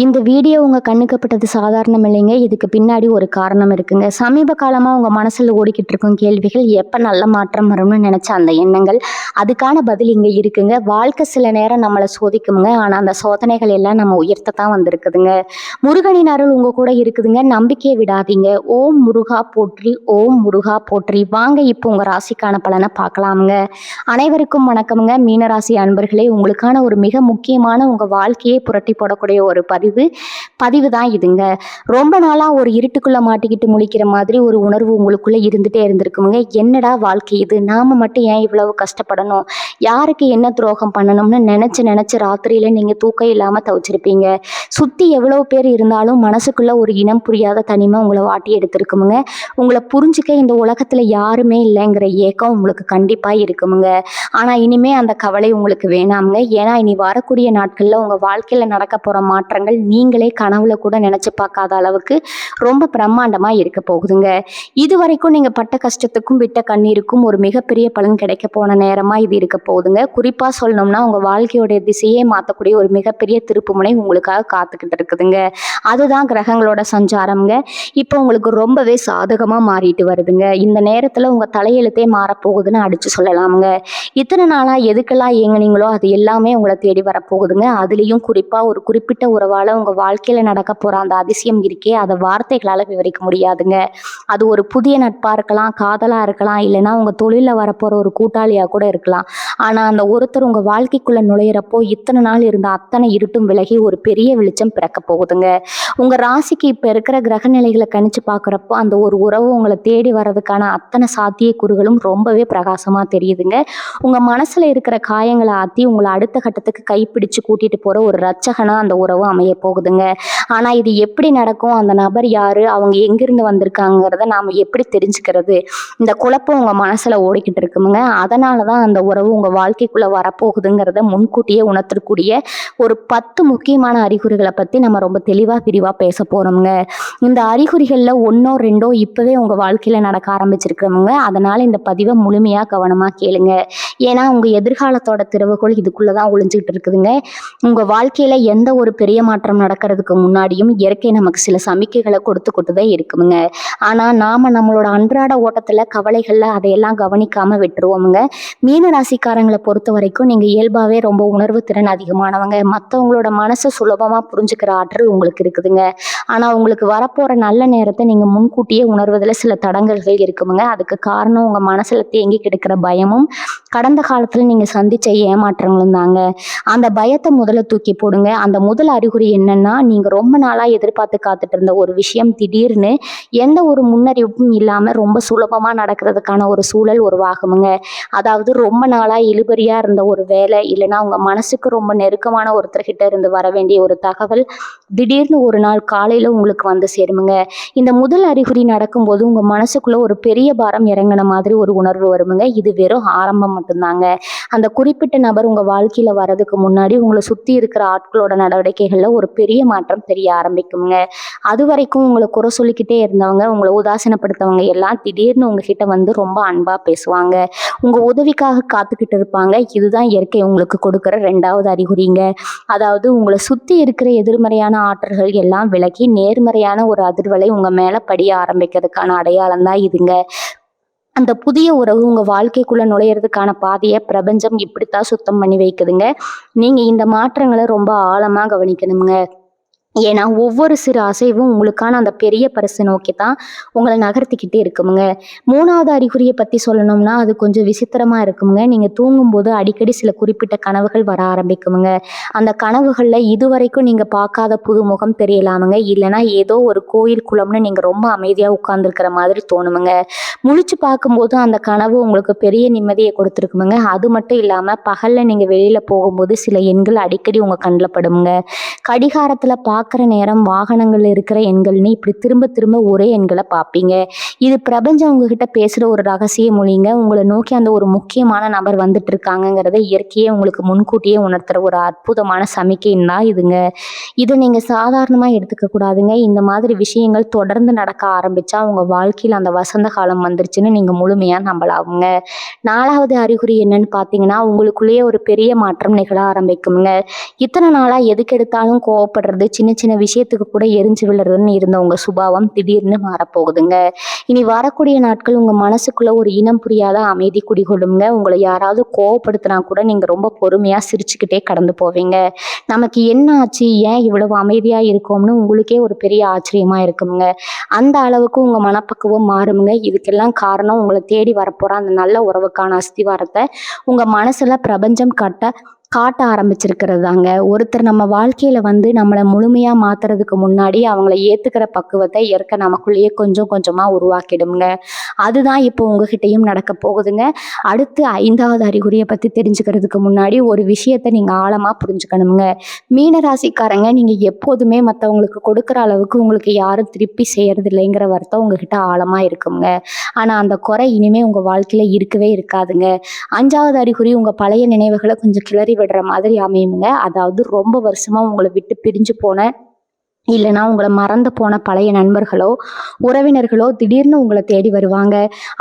இந்த வீடியோ உங்க கண்ணுக்கு பட்டது சாதாரணம் இல்லைங்க. இதுக்கு பின்னாடி ஒரு காரணம் இருக்குங்க. சமீப காலமா உங்க மனசுல ஓடிக்கிட்டு இருக்கும் கேள்விகள், எப்ப நல்ல மாற்றம் வரும்னு நினைச்ச அந்த எண்ணங்கள், அதுக்கான பதில் இங்க இருக்குங்க. வாழ்க்கை சில நேரம் நம்மள சோதிக்குங்க. ஆனா அந்த சோதனைகள் எல்லாம் நம்ம உயர்த்தத்தான் வந்திருக்குதுங்க. முருகனின் அருள் உங்க கூட இருக்குதுங்க. நம்பிக்கையை விடாதீங்க. ஓம் முருகா போற்றி, ஓம் முருகா போற்றி. வாங்க இப்போ உங்க ராசிக்கான பலனை பார்க்கலாமுங்க. அனைவருக்கும் வணக்கமுங்க. மீனராசி அன்பர்களே, உங்களுக்கான ஒரு மிக முக்கியமான உங்க வாழ்க்கையை புரட்டி போடக்கூடிய ஒரு பதிவு தான் இதுங்க. ரொம்ப நாளா ஒரு இருட்டுக்குள்ள மாட்டிக்கிட்டு முழிக்கிற மாதிரி ஒரு உணர்வு உங்களுக்குள்ள இருந்துட்டே இருந்திருக்குங்க. என்னடா வாழ்க்கை இது, நாம மட்டும் ஏன் இவ்வளவு கஷ்டப்படணும், யாருக்கு என்ன துரோகம் பண்ணணும்னு நினைச்சு நினைச்சு ராத்திரியில நீங்க தூக்கம் இல்லாம தவிச்சிருப்பீங்க. சுத்தி எவ்வளவு பேர் இருந்தாலும் மனசுக்குள்ள ஒரு இனம் புரியாத தனிமை உங்களை வாட்டி எடுத்திருக்குமுங்க. உங்களை புரிஞ்சுக்க இந்த உலகத்துல யாருமே இல்லைங்கிற ஏக்கம் உங்களுக்கு கண்டிப்பா இருக்குமுங்க. ஆனா இனிமே அந்த கவலை உங்களுக்கு வேணாமுங்க. ஏன்னா இனி வரக்கூடிய நாட்கள்ல உங்க வாழ்க்கையில நடக்க போற மாற்றங்கள் நீங்களே கனவுல கூட நினைச்சு பார்க்காத அளவுக்கு ரொம்ப பிரம்மாண்டமா இருக்க போகுதுங்க. இது வரைக்கும் நீங்க பட்ட கஷ்டத்துக்கும் விட்ட கண்ணீருக்கும் ஒரு மிகப்பெரிய பலன் கிடைக்க போன நேரமா இது இருக்க போகுதுங்க. குறிப்பா சொல்லணும்னா உங்க வாழ்க்கையோட திசையே மாற்றக்கூடிய ஒரு மிகப்பெரிய திருப்புமுனை உங்களுக்காக காத்துக்கிட்டு இருக்குதுங்க. அதுதான் கிரகங்களோட சஞ்சாரம்ங்க. இப்போ உங்களுக்கு ரொம்பவே சாதகமா மாறிட்டு வருதுங்க. இந்த நேரத்துல உங்க தலையெழுத்தே மாறப்போகுதுன்னு அடிச்சு சொல்லலாமுங்க. இத்தனை நாளா எதுக்கெல்லாம் ஏங்குனீங்களோ அது எல்லாமே உங்களை தேடி வரப்போகுதுங்க. அதுலேயும் குறிப்பா ஒரு குறிப்பிட்ட உறவால உங்க வாழ்க்கையில நடக்க போற அந்த அதிசயம் இருக்கே, அதை வார்த்தைகளால விவரிக்க முடியாதுங்க. அது ஒரு புதிய நட்பா இருக்கலாம், காதலா இருக்கலாம், இல்லைன்னா உங்க தொழில வரப்போற ஒரு கூட்டாளியா கூட இருக்கலாம். ஆனா அந்த ஒருத்தர் உங்க வாழ்க்கைக்குள்ள நுழையிறப்போ இத்தனை நாள் இருந்த அத்தனை இருட்டும் விலகி ஒரு பெரிய வெளிச்சம் பிறக்க போகுதுங்க. உங்க ராசிக்கு இப்ப இருக்கிற கிரக நிலைகளை கணிச்சு பாக்குறப்போ அந்த ஒரு உறவு உங்களை தேடி வர்றதுக்கான அத்தனை சாத்திய கூறுகளும் ரொம்பவே பிரகாசமா தெரியுதுங்க. உங்க மனசுல இருக்கிற காயங்களை ஆத்தி உங்களை அடுத்த கட்டத்துக்கு கைப்பிடிச்சு கூட்டிட்டு போற ஒரு ரட்சகனா அந்த உறவு அமைய போகுதுங்க. ஆனா இது எப்படி நடக்கும், அந்த நபர் யாரு, அவங்க எங்கிருந்து வந்திருக்காங்கிறத நாம எப்படி தெரிஞ்சுக்கிறது, இந்த குழப்பம் உங்க மனசுல ஓடிக்கிட்டு இருக்குமுங்க. அதனாலதான் அந்த உறவு உங்க வாழ்க்கைக்குள்ள வரப்போகுதுங்கிறத முன்கூட்டியே உணர்த்தக்கூடிய ஒரு 10 முக்கியமான அறிகுறிகளை பத்தி நம்ம ரொம்ப தெளிவா விரிவா பேச போறோம்ங்க. இந்த அறிகுறிகள்ல ஒன்னோ ரெண்டோ இப்பவே உங்க வாழ்க்கையில நடக்க ஆரம்பிச்சிருக்கிறவங்க. அதனால இந்த பதிவை முழுமையா கவனமா கேளுங்க. ஏன்னா உங்க எதிர்காலத்தோட திறவுகோள் இதுக்குள்ளதான் ஒளிஞ்சுக்கிட்டு இருக்குதுங்க. உங்க வாழ்க்கையில எந்த ஒரு பெரிய மாற்றம் நடக்கிறதுக்கு முன்னாடியும் இயற்கை நமக்கு சில சமிக்கைகளை கொடுத்துதான் இருக்குமுங்க. ஆனா நாம நம்மளோட அன்றாட ஓட்டத்துல கவலைகள்ல அதையெல்லாம் கவனிக்காம விட்டுருவோமுங்க. மீன ராசிக்காரங்களை பொறுத்த வரைக்கும் நீங்க இயல்பாவே ரொம்ப உணர்வு திறன் அதிகமானவங்க. மற்றவங்களோட மனசை சுலபமா புரிஞ்சுக்கிற ஆற்றல் உங்களுக்கு இருக்குதுங்க. ஆனா உங்களுக்கு வரப்போற நல்ல நேரத்தை நீங்க முன்கூட்டியே உணர்வதில் சில தடங்கல்கள் இருக்குமுங்க. அதுக்கு காரணம் உங்க மனசுல தேங்கி கிடக்கிற பயமும் கடந்த காலத்துல நீங்க சந்திச்ச ஏமாற்றங்களும் தாங்க. அந்த பயத்தை முதல்ல தூக்கி போடுங்க. அந்த முதல் அறிகுறி என்னன்னா, நீங்க ரொம்ப நாளா எதிர்பார்த்து காத்துட்டு இருந்த ஒரு விஷயம் திடீர்னு எந்த ஒரு முன்னறிவிப்பும் இல்லாம ரொம்ப சுலபமா நடக்கிறதுக்கான ஒரு சூழல் உருவாகுமுங்க. அதாவது ரொம்ப நாளா இழுபறியா இருந்த ஒரு வேலை, இல்லைன்னா உங்க மனசுக்கு ரொம்ப நெருக்கமான ஒருத்தர்கிட்ட இருந்து வர வேண்டிய ஒரு தகவல் திடீர்னு ஒரு நாள் காலையில உங்களுக்கு வந்து சேருமுங்க. இந்த முதல் அறிகுறி நடக்கும்போது உங்க மனசுக்குள்ள ஒரு பெரிய பாரம் இறங்கின மாதிரி ஒரு உணர்வு வருமுங்க. இது வெறும் ஆரம்பம் மட்டும்தாங்க. அந்த குறிப்பிட்ட நபர் உங்க வாழ்க்கையில வர்றதுக்கு முன்னாடி உங்களை சுத்தி இருக்கிற ஆட்களோட நடவடிக்கைகள்ல ஒரு பெரிய மாற்றம் தெரிய ஆரம்பிக்குங்க. அது வரைக்கும் உங்களை குறை சொல்லிக்கிட்டே இருந்தவங்க, உங்களை உதாசீனப்படுத்தவங்க எல்லாம் திடீர்னு உங்ககிட்ட வந்து ரொம்ப அன்பா பேசுவாங்க. உங்க உதவிக்காக காத்துக்கிட்டு இருப்பாங்க. இதுதான் இயற்கை உங்களுக்கு கொடுக்கிற 2வது அறிகுறிங்க. அதாவது உங்களை சுத்தி இருக்கிற எதிர்மறையான ஆற்றல்கள் எல்லாம் விலகி நேர்மறையான ஒரு அதிர்வலை உங்க மேல படிய ஆரம்பிக்கிறதுக்கான அடையாளம் தான் இதுங்க. அந்த புதிய உறவு உங்க வாழ்க்கைக்குள்ள நுழையிறதுக்கான பாதையை பிரபஞ்சம் இப்படித்தான் சுத்தம் பண்ணி வைக்குதுங்க. நீங்க இந்த மாற்றங்களை ரொம்ப ஆழமா கவனிக்கணுங்க. ஏன்னா ஒவ்வொரு சிறு அசைவும் உங்களுக்கான அந்த பெரிய பரிசு நோக்கி தான் உங்களை நகர்த்திக்கிட்டே இருக்குமுங்க. 3வது அறிகுறியை பத்தி சொல்லணும்னா அது கொஞ்சம் விசித்திரமா இருக்குமுங்க. நீங்க தூங்கும்போது அடிக்கடி சில குறிப்பிட்ட கனவுகள் வர ஆரம்பிக்குமுங்க. அந்த கனவுகள்ல இதுவரைக்கும் நீங்க பார்க்காத புது முகம் தெரியலாமுங்க. இல்லைன்னா ஏதோ ஒரு கோயில் குளம்னு நீங்க ரொம்ப அமைதியா உட்கார்ந்துருக்கிற மாதிரி தோணுமுங்க. முழிச்சு பார்க்கும்போது அந்த கனவு உங்களுக்கு பெரிய நிம்மதியை கொடுத்துருக்குமுங்க. அது மட்டும் இல்லாம பகல்ல நீங்க வெளியில போகும்போது சில எண்கள் அடிக்கடி உங்க கண்ணில் படுமுங்க. கடிகாரத்துல பார்க்குற நேரம், வாகனங்கள் இருக்கிற எண்கள்னு இப்படி திரும்ப திரும்ப ஒரே எண்களை பார்ப்பீங்க. இது பிரபஞ்சம் உங்ககிட்ட பேசுகிற ஒரு ரகசிய மொழிங்க. உங்களை நோக்கி அந்த ஒரு முக்கியமான நபர் வந்துட்டு இருக்காங்கிறத இயற்கையே உங்களுக்கு முன்கூட்டியே உணர்த்துற ஒரு அற்புதமான சமிக்கைன்னு தான் இதுங்க. இதை நீங்கள் சாதாரணமாக எடுத்துக்க கூடாதுங்க. இந்த மாதிரி விஷயங்கள் தொடர்ந்து நடக்க ஆரம்பிச்சா உங்கள் வாழ்க்கையில் அந்த வசந்த காலம் வந்துருச்சுன்னு நீங்கள் முழுமையாக நம்பலாமுங்க. 4வது அறிகுறி என்னன்னு பார்த்தீங்கன்னா, உங்களுக்குள்ளேயே ஒரு பெரிய மாற்றம் நிகழ ஆரம்பிக்குங்க. இத்தனை நாளாக எதுக்கு எடுத்தாலும் கோவப்படுறது, சின்ன சின்ன சின்ன விஷயத்துக்கு கூட எரிஞ்சு விழுறதுன்னு இருந்த உங்க சுபாவம் திடீர்னு மாறப்போகுதுங்க. இனி வரக்கூடிய நாட்கள் உங்க மனசுக்குள்ள ஒரு இனம் புரியாத அமைதி குடிகொள்ளுங்க. உங்களை யாராவது கோவப்படுத்தினா கூட நீங்க ரொம்ப பொறுமையா சிரிச்சுக்கிட்டே கடந்து போவீங்க. நமக்கு என்ன ஆச்சு, ஏன் இவ்வளவு அமைதியா இருக்கோம்னு உங்களுக்கே ஒரு பெரிய ஆச்சரியமா இருக்குங்க. அந்த அளவுக்கு உங்க மனப்பக்குவம் மாறுமுங்க. இதுக்கெல்லாம் காரணம் உங்களை தேடி வரப்போற அந்த நல்ல உறவுக்கான அஸ்திவாரத்தை உங்க மனசுல பிரபஞ்சம் காட்ட ஆரம்பிச்சிருக்கிறது தாங்க. ஒருத்தர் நம்ம வாழ்க்கையில நம்மளை முழுமையா மாத்துறதுக்கு முன்னாடி அவங்கள ஏத்துக்கிற பக்குவத்தை இயற்கை நமக்குள்ளேயே கொஞ்சம் கொஞ்சமா உருவாக்கிடுங்க. அதுதான் இப்போ உங்ககிட்டயும் நடக்க போகுதுங்க. அடுத்து 5வது அறிகுறியை பத்தி தெரிஞ்சுக்கிறதுக்கு முன்னாடி ஒரு விஷயத்த நீங்க ஆழமா புரிஞ்சுக்கணுங்க. மீன ராசிக்காரங்க, நீங்க எப்போதுமே மற்றவங்களுக்கு கொடுக்குற அளவுக்கு உங்களுக்கு யாரும் திருப்பி செய்யறது இல்லைங்கிற வருத்தம் உங்ககிட்ட ஆழமா இருக்குங்க. ஆனா அந்த குறை இனிமே உங்க வாழ்க்கையில இருக்கவே இருக்காதுங்க. 5வது அறிகுறி, உங்க பழைய நினைவுகளை கொஞ்சம் கிளறி விடுற மாதிரி அமையுங்க. அதாவது ரொம்ப வருஷமா உங்களை விட்டு பிரிஞ்சு போன இல்லைனா உங்களை மறந்து போன பழைய நண்பர்களோ உறவினர்களோ திடீர்னு உங்களை தேடி வருவாங்க.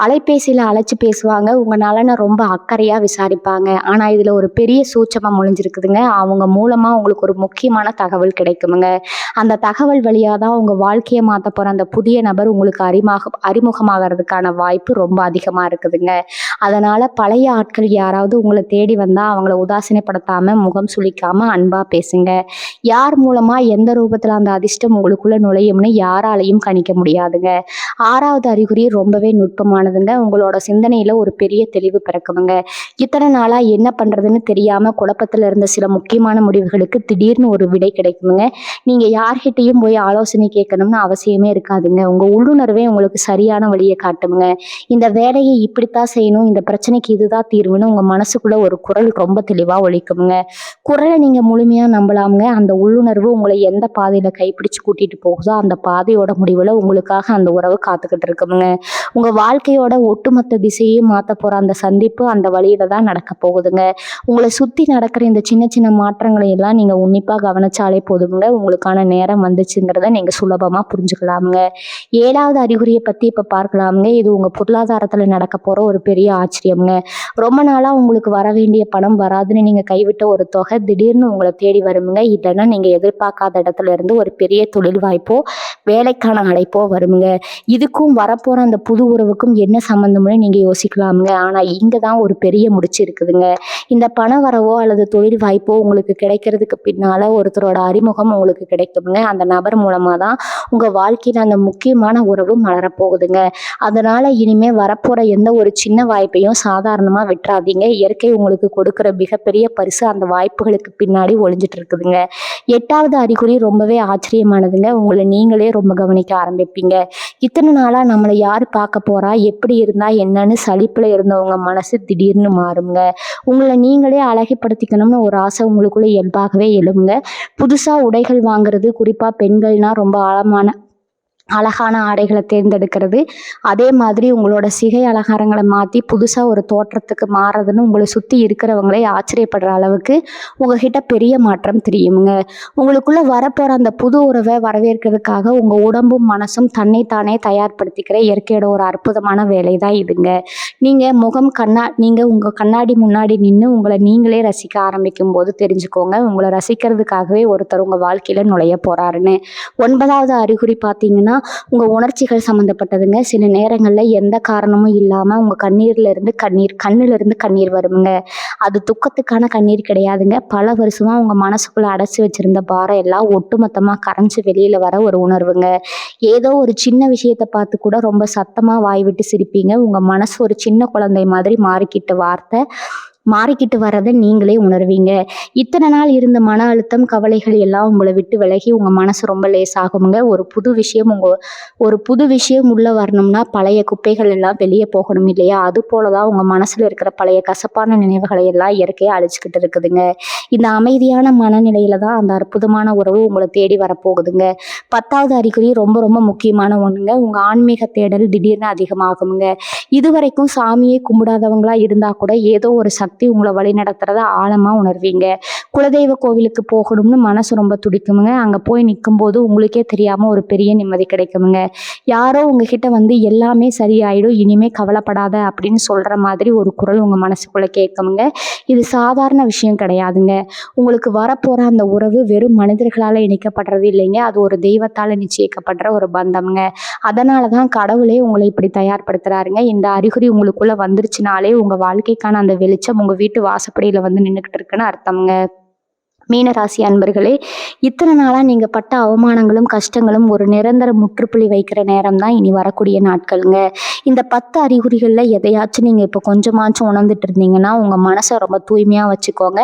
அலைபேசியில் அழைச்சி பேசுவாங்க. உங்கள் நலனை ரொம்ப அக்கறையாக விசாரிப்பாங்க. ஆனால் இதில் ஒரு பெரிய சூட்சமம் ஒளிஞ்சிருக்குதுங்க. அவங்க மூலமாக உங்களுக்கு ஒரு முக்கியமான தகவல் கிடைக்குமுங்க. அந்த தகவல் வழியாக தான் உங்கள் வாழ்க்கையை மாற்ற போகிற அந்த புதிய நபர் உங்களுக்கு அறிமுகமாகிறதுக்கான வாய்ப்பு ரொம்ப அதிகமாக இருக்குதுங்க. அதனால் பழைய ஆட்கள் யாராவது உங்களை தேடி வந்தால் அவங்கள உதாசீனப்படுத்தாமல் முகம் சுளிக்காமல் அன்பாக பேசுங்க. யார் மூலமாக எந்த ரூபத்தில் அந்த அதிர்ஷ்டம் உங்களுக்குள்ள நுழையும்னு யாராலையும் கணிக்க முடியாதுங்க. 6வது அறிகுறி ரொம்பவே நுட்பமானதுங்க. உங்களோட சிந்தனையில ஒரு பெரிய தெளிவு பிறக்குமுங்க. இத்தனை நாளா என்ன பண்றதுன்னு தெரியாம குழப்பத்துல இருந்த சில முக்கியமான முடிவுகளுக்கு திடீர்னு ஒரு விடை கிடைக்குமுங்க. நீங்க யார்கிட்டையும் போய் ஆலோசனை கேட்கணும்னு அவசியமே இருக்காதுங்க. உங்க உள்ளுணர்வே உங்களுக்கு சரியான வழியை காட்டுமுங்க. இந்த வேலையை இப்படித்தான் செய்யணும், இந்த பிரச்சனைக்கு இதுதான் தீர்வுன்னு உங்க மனசுக்குள்ள ஒரு குரல் ரொம்ப தெளிவா ஒலிக்குமுங்க. குரலை நீங்க முழுமையா நம்பலாமுங்க. அந்த உள்ளுணர்வு உங்களை எந்த பாதையில கைப்பிடிச்சு கூட்டிட்டு போகுதோ அந்த பாதையோட முடிவுல உங்களுக்காக அந்த உறவு காத்துக்கிட்டு இருக்குங்க. உங்க வாழ்க்கையோட ஒட்டுமொத்த திசையே மாத்த போற அந்த சந்திப்பு அந்த வழியில தான் நடக்க போகுதுங்க. உங்களை சுத்தி நடக்கிற இந்த சின்ன சின்ன மாற்றங்களை எல்லாம் நீங்க உன்னிப்பா கவனிச்சாலே போதுங்க. உங்களுக்கான நேரம் வந்துச்சுங்கிறத நீங்க சுலபமா புரிஞ்சுக்கலாமுங்க. 7வது அறிகுறியை பத்தி இப்ப பார்க்கலாமுங்க. இது உங்க பொருளாதாரத்துல நடக்க போற ஒரு பெரிய ஆச்சரியம்ங்க. ரொம்ப நாளா உங்களுக்கு வர வேண்டிய பணம் வராதுன்னு நீங்க கைவிட்ட ஒரு தொகை திடீர்னு உங்களை தேடி வருமுங்க. இல்லைன்னா நீங்க எதிர்பார்க்காத இடத்துல இருந்து ஒரு பெரிய தொழில் வாய்ப்போ வேலைக்கான அழைப்போ வருமுங்க. இதுக்கும் வரப்போற அந்த புது உறவுக்கும் என்ன சம்பந்தம்னு நீங்க யோசிக்கலாமுங்க. ஆனா இங்க தான் ஒரு பெரிய முடிச்சு இருக்குதுங்க. இந்த பண வரவோ அல்லது தொழில் வாய்ப்போ உங்களுக்கு கிடைக்கிறதுக்கு பின்னால ஒருத்தரோட அறிமுகம் உங்களுக்கு கிடைக்குமுங்க. அந்த நபர் மூலமா தான் உங்க வாழ்க்கையில அந்த முக்கியமான உறவு மலரப்போகுதுங்க. அதனால இனிமே வரப்போற எந்த ஒரு சின்ன வாய்ப்பையும் சாதாரணமா விட்டுறாதீங்க. இயற்கை உங்களுக்கு கொடுக்கிற மிகப்பெரிய பரிசு அந்த வாய்ப்புகளுக்கு பின்னாடி ஒளிஞ்சிட்டு இருக்குதுங்க. 8வது அறிகுறி ரொம்பவே ஆச்சரியமானதுங்க. உங்களை நீங்களே ரொம்ப கவனிக்க ஆரம்பிப்பீங்க. இத்தனை நாளா நம்மளை யார் பார்க்க போறா, எப்படி இருந்தா என்னன்னு சலிப்புல இருந்தவங்க மனசு திடீர்னு மாறுங்க. உங்களை நீங்களே அழகுபடுத்திக்கணும்னு ஒரு ஆசை உங்களுக்குள்ள இயல்பாகவே எழுங்க. புதுசா உடைகள் வாங்குறது, குறிப்பா பெண்கள்னா ரொம்ப அழகான ஆடைகளை தேர்ந்தெடுக்கிறது, அதே மாதிரி உங்களோட சிகை அலங்காரங்களை மாற்றி புதுசாக ஒரு தோற்றத்துக்கு மாறுறதுன்னு உங்களை சுற்றி இருக்கிறவங்களே ஆச்சரியப்படுற அளவுக்கு உங்ககிட்ட பெரிய மாற்றம் தெரியுமுங்க. உங்களுக்குள்ள வரப்போகிற அந்த புது உறவை வரவேற்கிறதுக்காக உங்கள் உடம்பும் மனசும் தன்னைத்தானே தயார்படுத்திக்கிற இயற்கையோட ஒரு அற்புதமான வேலை தான் இதுங்க. நீங்கள் உங்கள் கண்ணாடி முன்னாடி நின்று உங்களை நீங்களே ரசிக்க ஆரம்பிக்கும் போது தெரிஞ்சுக்கோங்க, உங்களை ரசிக்கிறதுக்காகவே ஒருத்தர் உங்கள் வாழ்க்கையில் நுழைய போகிறாருன்னு. 9வது அறிகுறி பார்த்தீங்கன்னா உங்கள் உணர்ச்சிகள் சம்மந்தப்பட்டதுங்க. சில நேரங்களில் எந்த காரணமும் இல்லாமல் உங்கள் கண்ணிலிருந்து கண்ணீர் வருங்க. அது துக்கத்துக்கான கண்ணீர் கிடையாதுங்க. பல வருஷமாக உங்கள் மனசுக்குள்ளே அடைச்சி வச்சிருந்த பாரம் எல்லாம் ஒட்டுமொத்தமாக கரைஞ்சி வெளியில் வர ஒரு உணர்வுங்க. ஏதோ ஒரு சின்ன விஷயத்தை பார்த்து கூட ரொம்ப சத்தமாக வாய் விட்டு சிரிப்பீங்க. உங்கள் மனசு ஒரு சின்ன குழந்தை மாதிரி மாறிக்கிட்டு வர்றதை நீங்களே உணர்வீங்க. இத்தனை நாள் இருந்த மன அழுத்தம் கவலைகள் எல்லாம் உங்களை விட்டு விலகி உங்கள் மனசு ரொம்ப லேசாகுங்க. ஒரு புது விஷயம் உள்ள வரணும்னா பழைய குப்பைகள் எல்லாம் வெளியே போகணும் இல்லையா? அது போலதான் உங்கள் மனசில் இருக்கிற பழைய கசப்பான நினைவுகளை எல்லாம் இயற்கையாக அழிச்சுக்கிட்டு இருக்குதுங்க. இந்த அமைதியான மனநிலையில தான் அந்த அற்புதமான உறவு உங்களை தேடி வரப்போகுதுங்க. 10வது அறிகுறி ரொம்ப ரொம்ப முக்கியமான ஒன்றுங்க. உங்கள் ஆன்மீக தேடல் திடீர்னு அதிகமாகுங்க. இதுவரைக்கும் சாமியை கும்பிடாதவங்களா இருந்தால் கூட ஏதோ ஒரு சக்தி சக்தி உங்களை வழி நடத்துறத ஆழமா உணர்வீங்க. குலதெய்வ கோவிலுக்கு போகணும்னு மனசு ரொம்ப துடிக்குமுங்க. அங்க போய் நிக்கும்போது உங்களுக்கே தெரியாம ஒரு பெரிய நிம்மதி கிடைக்குமுங்க. யாரோ உங்ககிட்ட வந்து எல்லாமே சரியாயிடும், இனிமே கவலைப்படாத அப்படின்னு சொல்ற மாதிரி ஒரு குரல் உங்க மனசுக்குள்ள கேட்குமுங்க. இது சாதாரண விஷயம் கிடையாதுங்க. உங்களுக்கு வரப்போற அந்த உறவு வெறும் மனிதர்களால இணைக்கப்படுறது இல்லைங்க. அது ஒரு தெய்வத்தால நிச்சயிக்கப்படுற ஒரு பந்தம்ங்க. அதனாலதான் கடவுளே உங்களை இப்படி தயார்படுத்துறாருங்க. இந்த அறிகுறி உங்களுக்குள்ள வந்துருச்சுனாலே உங்க வாழ்க்கைக்கான அந்த வெளிச்சம் உங்க வீட்டு வாசப்படியில வந்து நின்னுகிட்டு இருக்குன்னு அர்த்தம்ங்க. மீனராசி அன்பர்களே, இத்தனை நாளா நீங்க பட்ட அவமானங்களும் கஷ்டங்களும் ஒரு நிரந்தர முற்றுப்புள்ளி வைக்கிற நேரம் தான் இனி வரக்கூடிய நாட்களுங்க. இந்த 10 அறிகுறிகள்ல எதையாச்சும் நீங்க இப்போ கொஞ்சமாச்சும் உணர்ந்துட்டு இருந்தீங்கன்னா உங்க மனசை ரொம்ப தூய்மையா வச்சுக்கோங்க.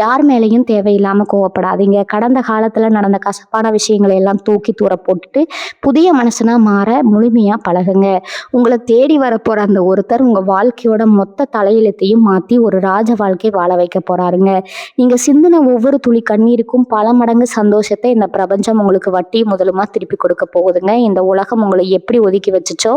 யார் மேலேயும் தேவையில்லாம கோவப்படாதீங்க. கடந்த காலத்துல நடந்த கசப்பான விஷயங்களை எல்லாம் தூக்கி தூர போட்டுட்டு புதிய மனுஷனா மாற முழுமையா பழகுங்க. உங்களை தேடி வரப்போற அந்த ஒருத்தர் உங்க வாழ்க்கையோட மொத்த தலையெழுத்தையும் மாத்தி ஒரு ராஜ வாழ்க்கை வாழ வைக்க போறாருங்க. நீங்க சிந்தின ஒவ்வொரு துளி கண்ணீருக்கும் பல மடங்கு சந்தோஷத்தை இந்த பிரபஞ்சம் உங்களுக்கு வட்டி முதலுமா திருப்பி கொடுக்க போகுதுங்க. இந்த உலகம் உங்களை எப்படி ஒதுக்கி வச்சுச்சோ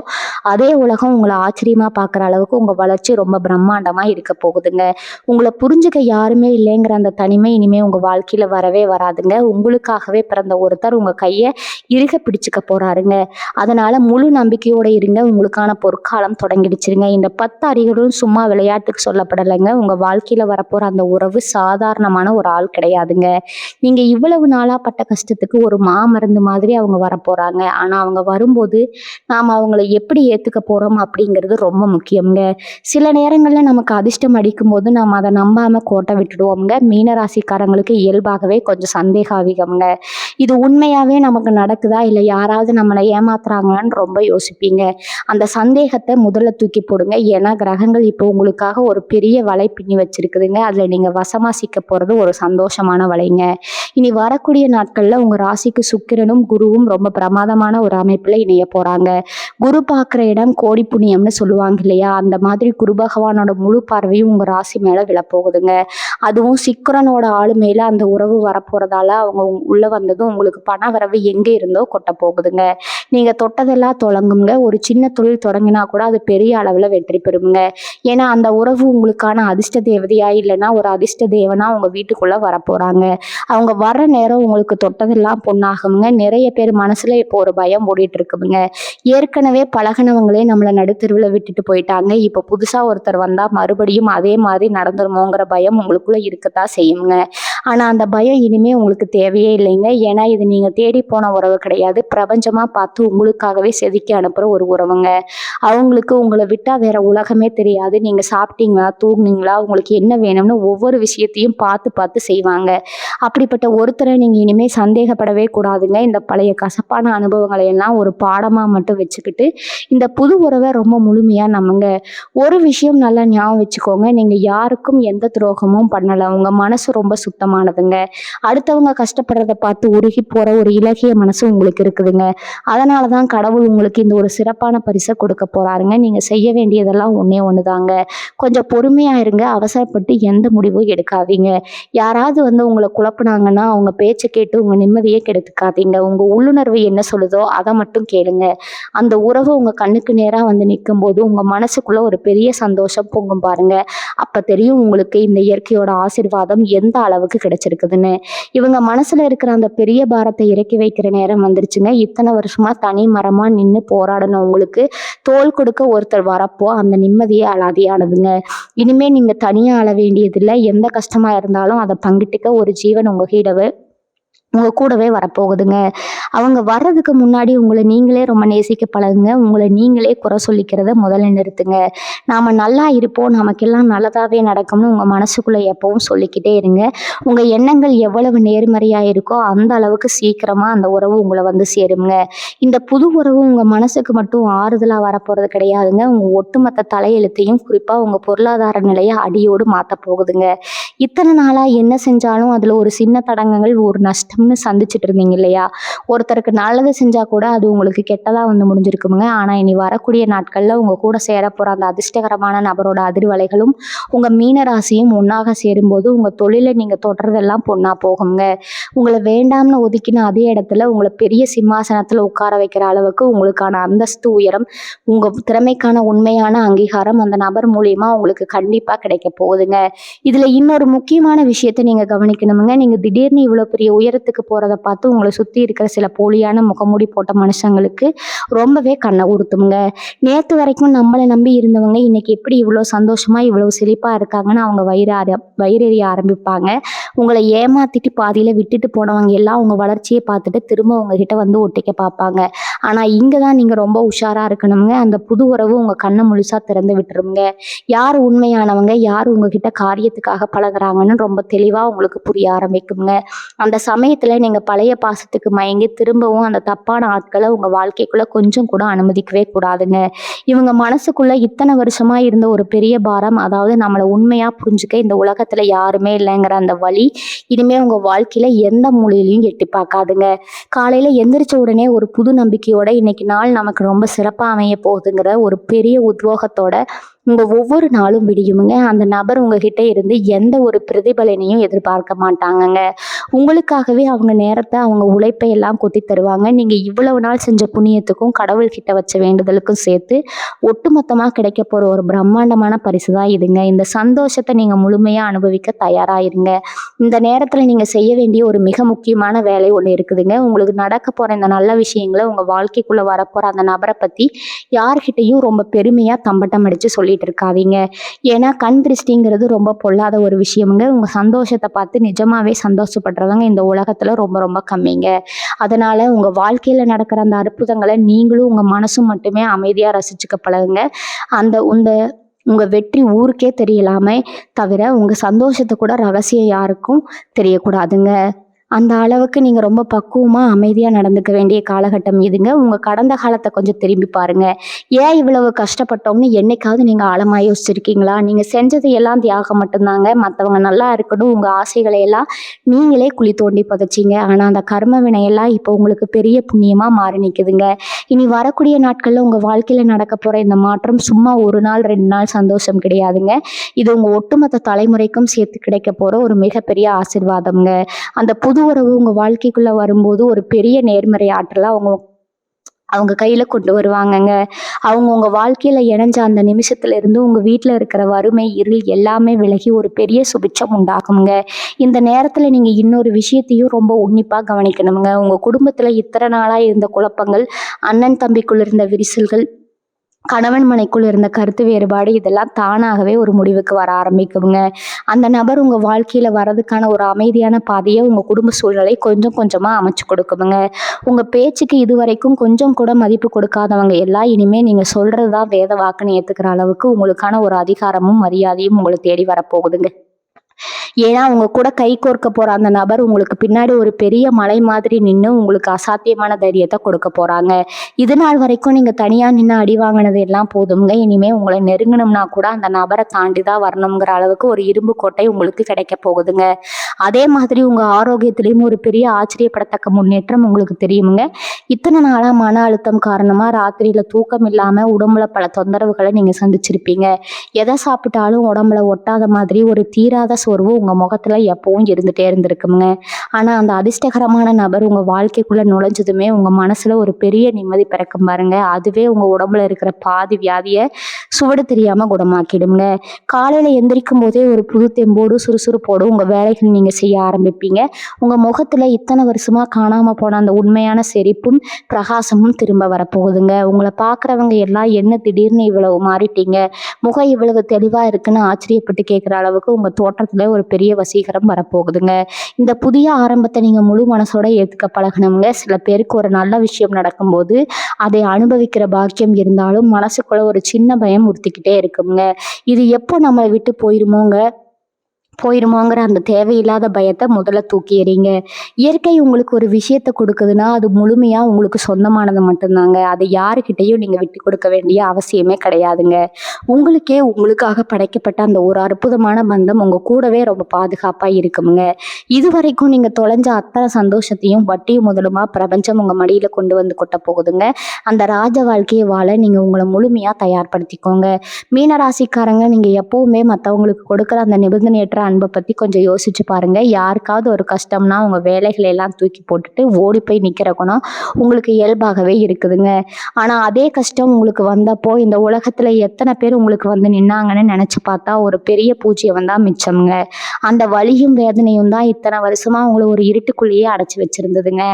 அதே உலகம் உங்களை ஆச்சரியமா பார்க்குற அளவுக்கு உங்க வளர்ச்சி ரொம்ப பிரம்மாண்டமா இருக்க போகுதுங்க. உங்களை புரிஞ்சுக்க யாருமே இல்லைங்கிற அந்த தனிமை இனிமே உங்க வாழ்க்கையில வரவே வராதுங்க. உங்களுக்காகவே பிறந்த ஒருத்தர் உங்க கையை இறுக பிடிச்சுக்க போறாருங்க. அதனால முழு நம்பிக்கையோட இருங்க. உங்களுக்கான பொற்காலம் தொடங்கிடுச்சிருங்க. இந்த 10 அறிகுறிகளும் சும்மா விளையாட்டுக்கு சொல்லப்படலைங்க. உங்க வாழ்க்கையில வரப்போற அந்த உறவு சாதாரணமான ஒரு ஆள் கிடையாதுங்க. நீங்க இவ்வளவு நாளா பட்ட கஷ்டத்துக்கு ஒரு மாமருந்து மாதிரி அவங்க வரப்போறாங்க. ஆனா அவங்க வரும்போது நாம அவங்கள எப்படி ஏத்துக்க போறோம் அப்படிங்கிறது ரொம்ப முக்கியம்ங்க. சில நேரங்கள்ல நமக்கு அதிர்ஷ்டம் அடிக்கும் போது நாம அதை நம்பாம கோட்டை விட்டுடுவோம்ங்க. மீனராசிக்காரங்களுக்கு இயல்பாகவே கொஞ்சம் சந்தேகம் அதிகம்ங்க. இது உண்மையாவே நமக்கு நடக்குதா இல்ல யாராவது நம்மளை ஏமாத்துறாங்கன்னு ரொம்ப யோசிப்பீங்க. அந்த சந்தேகத்தை முதல்ல தூக்கி போடுங்க. ஏன்னா கிரகங்கள் இப்போ உங்களுக்காக ஒரு பெரிய வலை பின்னி வச்சிருக்குதுங்க. அதுல நீங்க வசமா சிக்க போறது ஒரு சந்தோஷமான வலைங்க. இனி வரக்கூடிய நாட்கள்ல உங்க ராசிக்கு சுக்கிரனும் குருவும் ரொம்ப பிரமாதமான ஒரு அமைப்புல இணைய போறாங்க. குரு பார்க்குற இடம் கோடி புண்ணியம்னு சொல்லுவாங்க இல்லையா, அந்த மாதிரி குரு பகவானோட முழு பார்வையும் உங்க ராசி மேல விழப்போகுதுங்க. அதுவும் சுக்கிரனோட ஆளுமையில அந்த உறவு வரப்போறதால அவங்க உள்ள வந்ததும் உங்களுக்கு பண வரவு எங்க இருந்தோ கொட்ட போகுதுங்க. நீங்க தொட்டதெல்லாம் தொடங்குங்க. ஒரு சின்ன தொழில் தொடங்கினா கூட அது பெரிய அளவுல வெற்றி பெறுங்க. ஏன்னா அந்த உறவு உங்களுக்கான அதிர்ஷ்ட தேவதையா இல்லைன்னா ஒரு அதிர்ஷ்ட தேவனா உங்க வீட்டுக்குள்ள வரப்போறாங்க. அவங்க வர்ற நேரம் உங்களுக்கு தொட்டதெல்லாம் பொண்ணாகுங்க. நிறைய பேர் மனசுல இப்போ ஒரு பயம் ஓடிட்டு இருக்குங்க. ஏற்கனவே பழகினவங்களே நம்மளை நடுத்தெருவில் விட்டுட்டு போயிட்டாங்க. இப்போ புதுசா ஒருத்தர் வந்தா மறுபடியும் அதே மாதிரி நடந்துருமோங்கிற பயம் உங்களுக்குள்ள இருக்கத்தான் செய்யுங்க. ஆனா அந்த பயம் இனிமே உங்களுக்கு தேவையே இல்லைங்க. ஏன்னா இது நீங்க தேடி போன உறவு கிடையாது. பிரபஞ்சமா பார்த்து உங்களுக்காகவே செதுக்கி அனுப்புற ஒரு உறவுங்க. அவங்களுக்கு உங்களை விட்டா வேற உலகமே தெரியாது. நீங்க சாப்பிட்டீங்களா, தூங்குனீங்களா, உங்களுக்கு என்ன வேணும்னு ஒவ்வொரு விஷயத்தையும் பார்த்து பார்த்து செய்வாங்க. அப்படிப்பட்ட ஒருத்தரை நீங்க இனிமே சந்தேகப்படவே கூடாதுங்க. இந்த பழைய கசப்பான அனுபவங்களை எல்லாம் ஒரு பாடமா மட்டும் வச்சுக்கிட்டு இந்த புது உறவை ரொம்ப முழுமையா நம்புங்க. ஒரு விஷயம் நல்லா ஞாபகம் வச்சுக்கோங்க. நீங்க யாருக்கும் எந்த துரோகமும் பண்ணல. உங்க மனசு ரொம்ப சுத்தமானதுங்க. அடுத்தவங்க கஷ்டப்படுறத பார்த்து உருகி போற ஒரு இலகிய மனசு உங்களுக்கு இருக்குதுங்க. அதனாலதான் கடவுள் உங்களுக்கு இந்த ஒரு சிறப்பான பரிசை கொடுக்க போறாருங்க. நீங்க செய்ய வேண்டியதெல்லாம் ஒண்ணே ஒண்ணுதாங்க. கொஞ்சம் பொறுமையா இருங்க. அவசரப்பட்டு எந்த முடிவும் எடுக்காதீங்க. யாராவது வந்து உங்களை குழப்புனாங்கன்னா அவங்க பேச்சை கேட்டு உங்க நிம்மதியே கெடுத்துக்காதீங்க. உங்க உள்ளுணர்வு என்ன சொல்லுதோ அதை மட்டும் கேளுங்க. அந்த உறவு உங்க கண்ணுக்கு நேரா வந்து நிற்கும் போது உங்க மனசுக்குள்ள ஒரு பெரிய சந்தோஷம் பொங்கும் பாருங்க. அப்ப தெரியும் உங்களுக்கு இந்த இயற்கையோட ஆசீர்வாதம் எந்த அளவுக்கு கிடைச்சிருக்குதுன்னு. இவங்க மனசுல இருக்கிற அந்த பெரிய பாரத்தை இறக்கி வைக்கிற நேரம் வந்துருச்சுங்க. இத்தனை வருஷமா தனி மரமா நின்று போராடணும் உங்களுக்கு தோள் கொடுக்க ஒருத்தர் வரப்போ அந்த நிம்மதியே அலாதியானதுங்க. இனிமே நீங்க தனியா அழ வேண்டியதில்லை. எந்த கஷ்டமா இருந்தாலும் அதை பங்கிட்டுக்க ஒரு ஜீவன் உங்க கூடவே வரப்போகுதுங்க. அவங்க வர்றதுக்கு முன்னாடி உங்களை நீங்களே ரொம்ப நேசிக்க பழகுங்க. உங்களை நீங்களே குறை சொல்லிக்கிறத முதல்ல நிறுத்துங்க. நாம நல்லா இருப்போம், நமக்கெல்லாம் நல்லதாவே நடக்கும்னு உங்க மனசுக்குள்ள எப்பவும் சொல்லிக்கிட்டே இருங்க. உங்க எண்ணங்கள் எவ்வளவு நேர்மறையா இருக்கோ அந்த அளவுக்கு சீக்கிரமா அந்த உறவு உங்களை வந்து சேருங்க. இந்த புது உறவு உங்க மனசுக்கு மட்டும் ஆறுதலா வரப்போறது கிடையாதுங்க. உங்க ஒட்டுமொத்த தலையெழுத்தையும் குறிப்பா உங்க பொருளாதார நிலையை அடியோடு மாத்த போகுதுங்க. இத்தனை நாளா என்ன செஞ்சாலும் அதுல ஒரு சின்ன தடங்கங்கள், ஒரு நஷ்டம் கிடைக்கும்னு சந்திச்சுட்டு இருந்தீங்க இல்லையா? ஒருத்தருக்கு நல்லது செஞ்சா கூட அது உங்களுக்கு கெட்டதா வந்து முடிஞ்சிருக்குமுங்க. ஆனா இனி வரக்கூடிய நாட்கள்ல உங்க கூட சேரப்போற அந்த அதிர்ஷ்டகரமான நபரோட அதிர்வலைகளும் உங்க மீன ராசியும் ஒன்னாக சேரும்போது உங்க தொழில நீங்க தொடர்றதெல்லாம் பொண்ணா போகுங்க. உங்களை வேண்டாம்னு ஒதுக்கின அதே இடத்துல உங்களை பெரிய சிம்மாசனத்துல உட்கார வைக்கிற அளவுக்கு உங்களுக்கான அந்தஸ்து, உயரம், உங்க திறமைக்கான உண்மையான அங்கீகாரம் அந்த நபர் மூலியமா உங்களுக்கு கண்டிப்பா கிடைக்க போகுதுங்க. இதுல இன்னொரு முக்கியமான விஷயத்த நீங்க கவனிக்கணுமுங்க. நீங்க திடீர்னு இவ்வளவு பெரிய உயரத்துக்கு போறத பார்த்து உங்களை சுத்தி இருக்கிற சில போலியான முகமூடி போட்ட மனுஷங்களுக்கு ரொம்பவே கண்ணை உறுத்துமுங்க. நேத்து வரைக்கும் நம்மளை நம்பி இருந்தவங்க இன்னைக்கு எப்படி இவ்வளவு சந்தோஷமா இவ்வளவு செழிப்பா இருக்காங்கன்னு அவங்க வயிறெறிய ஆரம்பிப்பாங்க. உங்களை ஏமாத்திட்டு பாதியில விட்டுட்டு போனவங்க எல்லாம் உங்க வளர்ச்சியை பார்த்துட்டு திரும்ப உங்ககிட்ட வந்து ஒட்டிக்க பார்ப்பாங்க. ஆனா இங்கதான் நீங்க ரொம்ப உஷாரா இருக்கணுங்க. அந்த புது உறவு உங்க கண்ணை முழுசா திறந்து விட்டுருங்க. யார் உண்மையானவங்க, யார் உங்ககிட்ட காரியத்துக்காக பழகுறாங்கன்னு ரொம்ப தெளிவா உங்களுக்கு புரிய ஆரம்பிக்குங்க. அந்த சமயத்துல நீங்க பழைய பாசத்துக்கு மயங்கி திரும்பவும் அந்த தப்பான ஆட்களை உங்க வாழ்க்கைக்குள்ள கொஞ்சம் கூட அனுமதிக்கவே கூடாதுங்க. இவங்க மனசுக்குள்ள இத்தனை வருஷமா இருந்த ஒரு பெரிய பாரம், அதாவது நம்மளை உண்மையா புரிஞ்சுக்க இந்த உலகத்துல யாருமே இல்லைங்கிற அந்த வழி இனிமே உங்க வாழ்க்கையில எந்த மூலையிலையும் எட்டி பார்க்காதுங்க. காலையில எந்திரிச்ச உடனே ஒரு புது நம்பிக்கையோட இன்னைக்கு நாள் நமக்கு ரொம்ப சிறப்பா அமைய போகுதுங்கிற ஒரு பெரிய உத்வேகத்தோட உங்க ஒவ்வொரு நாளும் விடியுமுங்க. அந்த நபர் உங்ககிட்ட இருந்து எந்த ஒரு பிரதிபலனையும் எதிர்பார்க்க மாட்டாங்கங்க. உங்களுக்காகவே அவங்க நேரத்தை, அவங்க உழைப்பை எல்லாம் கொட்டி தருவாங்க. நீங்க இவ்வளவு நாள் செஞ்ச புண்ணியத்துக்கும் கடவுள்கிட்ட வச்ச வேண்டுதலுக்கும் சேர்த்து ஒட்டுமொத்தமா கிடைக்க போற ஒரு பிரம்மாண்டமான பரிசு தான் இதுங்க. இந்த சந்தோஷத்தை நீங்க முழுமையா அனுபவிக்க தயாராயிருங்க. இந்த நேரத்துல நீங்க செய்ய வேண்டிய ஒரு மிக முக்கியமான வேலை ஒண்ணு இருக்குதுங்க. உங்களுக்கு நடக்க போற இந்த நல்ல விஷயங்களை, உங்க வாழ்க்கைக்குள்ள வரப்போற அந்த நபரை பத்தி யார்கிட்டையும் ரொம்ப பெருமையா தம்பட்டம் அடிச்சு சொல்லிட்டு இருக்காதீங்க. ஏன்னா கண் திருஷ்டிங்கிறது ரொம்ப பொல்லாத ஒரு விஷயமுங்க. உங்க சந்தோஷத்தை பார்த்து நிஜமாவே சந்தோஷப்படுறவங்க இந்த உலகத்துல ரொம்ப ரொம்ப கம்மிங்க. அதனால உங்க வாழ்க்கையில நடக்கிற அந்த அற்புதங்களை நீங்களும் உங்க மனசும் மட்டுமே அமைதியா ரசிச்சுக்க பழகுங்க. அந்த உங்க வெற்றி ஊருக்கே தெரியலாமே தவிர உங்க சந்தோஷத்தை கூட ரகசியம் யாருக்கும் தெரியக்கூடாதுங்க. அந்த அளவுக்கு நீங்க ரொம்ப பக்குவமா அமைதியா நடந்துக்க வேண்டிய காலகட்டம் இதுங்க. உங்க கடந்த காலத்தை கொஞ்சம் திரும்பி பாருங்க. ஏன் இவ்வளவு கஷ்டப்பட்டோம்னு என்னைக்காவது நீங்க ஆழமா யோசிச்சிருக்கீங்களா? நீங்க செஞ்சது எல்லாம் தியாகம் மட்டும்தாங்க. மற்றவங்க நல்லா இருக்கணும் உங்க ஆசைகளை எல்லாம் நீங்களே குழி தோண்டி புதைச்சிங்க. ஆனா அந்த கர்ம வினையெல்லாம் இப்போ உங்களுக்கு பெரிய புண்ணியமா மாறி நிக்குதுங்க. இனி வரக்கூடிய நாட்கள்ல உங்க வாழ்க்கையில நடக்க போற இந்த மாற்றம் சும்மா ஒரு நாள் 2 நாள் சந்தோஷம் கிடையாதுங்க. இது உங்க ஒட்டுமொத்த தலைமுறைக்கும் சேர்த்து கிடைக்க போற ஒரு மிகப்பெரிய ஆசீர்வாதம்ங்க. அந்த புது உறவு உங்க வாழ்க்கைக்குள்ள வரும்போது ஒரு பெரிய நேர்மறை ஆற்றலா அவங்க அவங்க கையில கொண்டு வருவாங்கங்க. அவங்க உங்க வாழ்க்கையில இணைஞ்ச அந்த நிமிஷத்துல இருந்து உங்க வீட்டுல இருக்கிற வறுமை, இருள் எல்லாமே விலகி ஒரு பெரிய சுபிட்சம் உண்டாகுங்க. இந்த நேரத்துல நீங்க இன்னொரு விஷயத்தையும் ரொம்ப உன்னிப்பா கவனிக்கணுங்க. உங்க குடும்பத்துல இத்தனை நாளா இருந்த குழப்பங்கள், அண்ணன் தம்பிக்குள்ள இருந்த விரிசல்கள், கணவன் மனைக்குள் இருந்த கருத்து வேறுபாடு இதெல்லாம் தானாகவே ஒரு முடிவுக்கு வர ஆரம்பிக்குங்க. அந்த நபர் உங்க வாழ்க்கையில வர்றதுக்கான ஒரு அமைதியான பாதையை உங்க குடும்ப சூழ்நிலை கொஞ்சம் கொஞ்சமா அமைச்சு கொடுக்குங்க. உங்க பேச்சுக்கு இதுவரைக்கும் கொஞ்சம் கூட மதிப்பு கொடுக்காதவங்க எல்லாம் இனிமே நீங்க சொல்றதுதான் வேத வாக்குன்னு ஏத்துக்கிற அளவுக்கு உங்களுக்கான ஒரு அதிகாரமும் மரியாதையும் உங்களை தேடி வரப்போகுதுங்க. ஏன்னா உங்க கூட கை கோர்க்க போற அந்த நபர் உங்களுக்கு பின்னாடி ஒரு பெரிய மலை மாதிரி நின்று உங்களுக்கு அசாத்தியமான தைரியத்தை கொடுக்க போறாங்க. இது நாள் வரைக்கும் நீங்க தனியா நின்று அடி வாங்கினது எல்லாம் போதுங்க. இனிமே உங்களை நெருங்கணும்னா கூட அந்த நபரை தாண்டிதான் வரணுங்கிற அளவுக்கு ஒரு இரும்பு கோட்டை உங்களுக்கு கிடைக்க போகுதுங்க. அதே மாதிரி உங்க ஆரோக்கியத்திலையும் ஒரு பெரிய ஆச்சரியப்படத்தக்க முன்னேற்றம் உங்களுக்கு தெரியுமுங்க. இத்தனை நாளா மன அழுத்தம் காரணமா ராத்திரியில தூக்கம் இல்லாம உடம்புல பல தொந்தரவுகளை நீங்க சந்திச்சிருப்பீங்க. எதை சாப்பிட்டாலும் உடம்புல ஒட்டாத மாதிரி ஒரு தீராத சோர்வு உங்க முகத்துல எப்பவும் இருந்துட்டே இருந்திருக்குங்க. ஆனா அந்த அதிர்ஷ்டகரமான நபர் உங்க வாழ்க்கைக்குள்ள நுழைஞ்சதுமே உங்க மனசுல ஒரு பெரிய நிம்மதி பிறக்கும் பாருங்க. அதுவே உங்க உடம்புல இருக்கிற பாதி வியாதிய சுவடு தெரியாம குணமாக்கிடுங்க. காலையில எந்திரிக்கும் போதே ஒரு புது தெம்போடு சுறுசுறுப்போடு உங்க வேலைகள் நீங்க செய்ய ஆரம்பிப்பீங்க. உங்க முகத்துல இத்தனை வருஷமா காணாம போன அந்த உண்மையான சிரிப்பும் பிரகாசமும் திரும்ப வரப்போகுதுங்க. உங்களை பாக்குறவங்க எல்லாம் என்ன திடீர்னு இவ்வளவு மாறிட்டீங்க, முகம் இவ்வளவு தெளிவா இருக்குன்னு ஆச்சரியப்பட்டு கேட்கிற அளவுக்கு உங்க தோற்றத்துல ஒரு பெரிய வசீகரம் வரப்போகுதுங்க. இந்த புதிய ஆரம்பத்தை நீங்க முழு மனசோட ஏத்துக்க பழகணுங்க. சில பேருக்கு ஒரு நல்ல விஷயம் நடக்கும்போது அதை அனுபவிக்கிற பாக்கியம் இருந்தாலும் மனசுக்குள்ள ஒரு சின்ன பயம் உறுத்திக்கிட்டே இருக்குங்க. இது எப்போ நம்மளை விட்டு போயிருமோங்க போயிருமோங்கிற அந்த தேவையில்லாத பயத்த முதல்ல தூக்கி எறிங்க. இயற்கை உங்களுக்கு ஒரு விஷயத்த குடுக்குதுன்னா, அது முழுமையா உங்களுக்கு சொந்தமானது மட்டும்தாங்க. அத யாருகிட்டயும் நீங்க விட்டுக் கொடுக்க வேண்டிய அவசியமே கிடையாதுங்க. உங்களுக்காக படைக்கப்பட்ட அந்த ஒரு அற்புதமான பந்தம் உங்க கூடவே ரொம்ப பாதுகாப்பா இருக்குமுங்க. இதுவரைக்கும் நீங்க தொலைஞ்ச அத்தன சந்தோஷத்தையும் வட்டியும் முதலுமா பிரபஞ்சம் உங்க மடியில கொண்டு வந்து கொட்டப் போகுதுங்க. அந்த ராஜ வாழ்க்கைய வாழ நீங்க உங்கள முழுமையா தயார்படுத்திக்கோங்க. மீன ராசிக்காரங்க, நீங்க எப்பவுமே மத்தவங்களுக்கு கொடுக்குற அந்த நிபந்தனையற்ற அன்பை பத்தி கொஞ்சம் யோசிச்சு பாருங்க. யாருக்காவது ஒரு கஷ்டம்னா உங்க வேலைகளை எல்லாம் தூக்கி போட்டுட்டு ஓடி போய் நிக்கிற குணம் உங்களுக்கு இயல்பாகவே இருக்குதுங்க. ஆனா அதே கஷ்டம் உங்களுக்கு வந்தப்போ இந்த உலகத்துல எத்தனை பேர் உங்களுக்கு வந்து நின்னாங்கன்னு நினைச்சு பார்த்தா ஒரு பெரிய பூஜ்யம் தான் மிச்சம்ங்க. அந்த வலியும் வேதனையும் தான் இத்தனை வருஷமா உங்களை ஒரு இருட்டுக்குள்ளேயே அடைச்சு வச்சிருந்ததுங்க.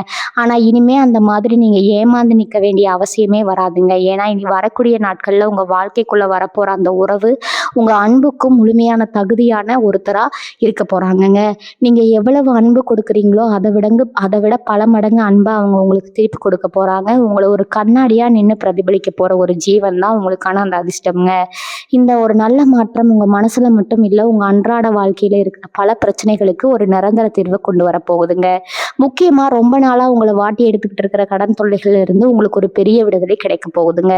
ஆனா இனிமே அந்த மாதிரி நீங்க ஏமாந்து நிக்க வேண்டிய அவசியமே வராதுங்க. ஏன்னா இனி வரக்கூடிய நாட்கள்ல உங்க வாழ்க்கைக்குள்ள வரப்போற அந்த உறவு உங்க அன்புக்கும் முழுமையான தகுதியான ஒருத்தரா இருக்க போறாங்கங்க. நீங்க எவ்வளவு அன்பு கொடுக்குறீங்களோ அதை விட பல மடங்கு அன்பை அவங்க உங்களுக்கு திருப்பி கொடுக்க போறாங்க. உங்களை ஒரு கண்ணாடியா நின்று பிரதிபலிக்க போற ஒரு ஜீவன் தான் உங்களுக்கான அந்த அதிர்ஷ்டம்ங்க. இந்த ஒரு நல்ல மாற்றம் உங்க மனசுல மட்டும் இல்ல, உங்க அன்றாட வாழ்க்கையில இருக்கிற பல பிரச்சனைகளுக்கு ஒரு நிரந்தர தீர்வை கொண்டு வர போகுதுங்க. முக்கியமா ரொம்ப நாளா உங்களை வாட்டி எடுத்துக்கிட்டு இருக்கிற கடன் தொல்லைகள்ல இருந்து உங்களுக்கு ஒரு பெரிய விடுதலை கிடைக்க போகுதுங்க.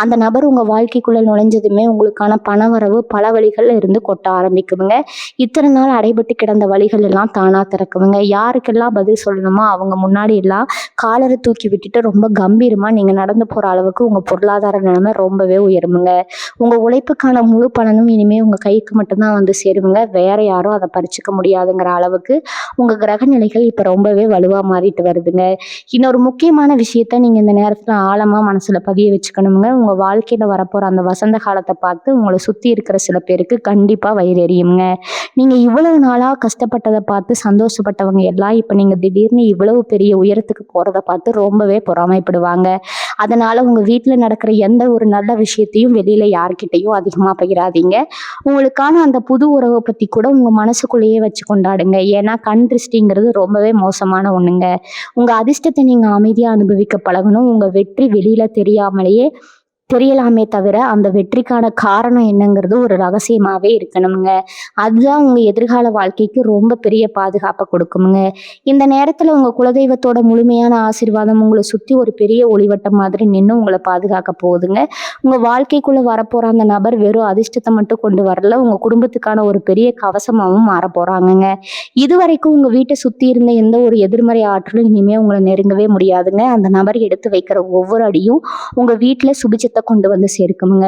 அந்த நபர் உங்க வாழ்க்கைக்குள்ள நுழைஞ்சதுமே உங்களுக்கான பணவரவு பல வழிகள்ல இருந்து கொட்ட ஆரம்பிக்குதுங்க. இத்தனை நாள் அடைபட்டு கிடந்த வழிகள் எல்லாம் தானா திறக்குதுங்க. யாருக்கெல்லாம் பதில் சொல்லணுமோ அவங்க முன்னாடி எல்லாம் காலரை தூக்கி விட்டுட்டு ரொம்ப கம்பீரமா நீங்க நடந்து போற அளவுக்கு உங்க பொருளாதார நிலைமை ரொம்பவே உயருமுங்க. உங்க உழைப்புக்கான முழு பலனும் இனிமே உங்க கைக்கு மட்டும்தான் வந்து சேருங்க. வேற யாரும் அதை பறிச்சுக்க முடியாதுங்கிற அளவுக்கு உங்க கிரக நிலைகள் இப்ப ரொம்பவே வலுவா மாறிட்டு வருதுங்க. இன்னொரு முக்கியமான விஷயத்த நீங்க இந்த நேரத்துல ஆழமா மனசுல பதிய வச்சுக்கணுங்க. உங்க வாழ்க்கையில வரப்போற அந்த வசந்த காலத்தை பார்த்து உங்களை சுத்தி இருக்கிற சில பேருக்கு கண்டிப்பா வயிறு எரியுங்க. நீங்க இவ்வளவு நாளா கஷ்டப்பட்டதை பார்த்து சந்தோஷப்பட்டவங்க எல்லாம் இப்ப நீங்க திடீர்னு இவ்வளவு பெரிய உயரத்துக்கு போறதை பார்த்து ரொம்பவே பொறாமைப்படுவாங்க. அதனால உங்க வீட்டுல நடக்கிற எந்த ஒரு நல்ல விஷயத்தையும் வெளியில யார்கிட்டையும் அதிகமா பகிராதீங்க. உங்களுக்கான அந்த புது உறவை பத்தி கூட உங்க மனசுக்குள்ளேயே வச்சு கொண்டாடுங்க. ஏன்னா கண் திருஷ்டிங்கிறது ரொம்பவே மோசமான ஒண்ணுங்க. உங்க அதிர்ஷ்டத்தை நீங்க அமைதியா அனுபவிக்க பழகணும். உங்க வெற்றி வெளியில தெரியலாமே தவிர அந்த வெற்றிக்கான காரணம் என்னங்கிறது ஒரு ரகசியமாவே இருக்கணுங்க. அதுதான் உங்க எதிர்கால வாழ்க்கைக்கு ரொம்ப பெரிய பாதுகாப்பை கொடுக்குமுங்க. இந்த நேரத்துல உங்க குலதெய்வத்தோட முழுமையான ஆசீர்வாதம் உங்களை சுத்தி ஒரு பெரிய ஒளிவட்டம் மாதிரி நின்று உங்களை பாதுகாக்க போகுதுங்க. உங்க வாழ்க்கைக்குள்ள வரப்போற அந்த நபர் வெறும் அதிர்ஷ்டத்தை மட்டும் கொண்டு வரல, உங்க குடும்பத்துக்கான ஒரு பெரிய கவசமாவும் மாற போறாங்கங்க. இதுவரைக்கும் உங்க வீட்டை சுத்தி இருந்த எந்த ஒரு எதிர்மறை ஆற்றலும் இனிமே உங்களை நெருங்கவே முடியாதுங்க. அந்த நபர் எடுத்து வைக்கிற ஒவ்வொரு அடியும் உங்க வீட்டுல சுபிச்சத்தை கொண்டு வந்து சேர்க்குமுங்க.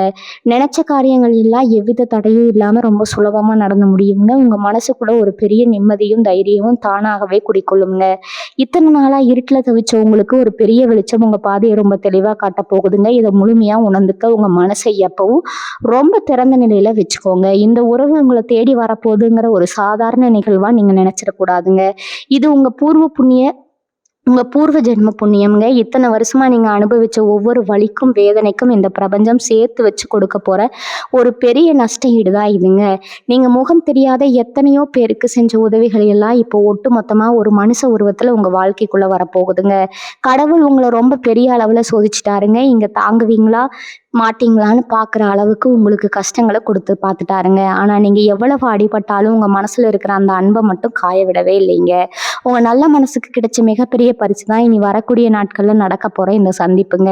நினைச்ச காரியங்கள் எல்லாம் எவ்வித தடையும் இல்லாம ரொம்ப சுலபமா நடந்து முடியுங்க. உங்க மனசுக்குள்ள ஒரு பெரிய நிம்மதியும் தைரியமும் தானாகவே குடிக்கொள்ளுங்க. இத்தனை நாளா இருட்டுல தவிச்ச உங்களுக்கு ஒரு பெரிய வெளிச்சம் உங்க பாதையை ரொம்ப தெளிவா காட்ட போகுதுங்க. இதை முழுமையா உணர்ந்துக்க உங்க மனசை எப்பவும் ரொம்ப திறந்த நிலையில வச்சுக்கோங்க. இந்த உறவு உங்களை தேடி வரப்போகுதுங்கிற ஒரு சாதாரண நிகழ்வா நீங்க நினைச்சிடக்கூடாதுங்க. இது உங்க பூர்வ ஜென்ம புண்ணியம்ங்க. இத்தனை வருஷமா நீங்க அனுபவிச்ச ஒவ்வொரு வலிக்கும் வேதனைக்கும் இந்த பிரபஞ்சம் சேர்த்து வச்சு கொடுக்க போற ஒரு பெரிய நஷ்ட ஈடு தான் இதுங்க. நீங்க முகம் தெரியாத எத்தனையோ பேருக்கு செஞ்ச உதவிகளை எல்லாம் இப்போ ஒட்டு மொத்தமா ஒரு மனுஷ உருவத்துல உங்க வாழ்க்கைக்குள்ள வரப்போகுதுங்க. கடவுள் உங்களை ரொம்ப பெரிய அளவுல சோதிச்சுட்டாருங்க. இங்க தாங்குவீங்களா மாட்டீங்களான்னு பார்க்குற அளவுக்கு உங்களுக்கு கஷ்டங்களை கொடுத்து பார்த்துட்டாருங்க. ஆனால் நீங்கள் எவ்வளவு அடிபட்டாலும் உங்கள் மனசில் இருக்கிற அந்த அன்பை மட்டும் காய விடவே இல்லைங்க. உங்கள் நல்ல மனசுக்கு கிடைச்ச மிகப்பெரிய பரிசு தான் இனி வரக்கூடிய நாட்களில் நடக்க போகிற இந்த சந்திப்புங்க.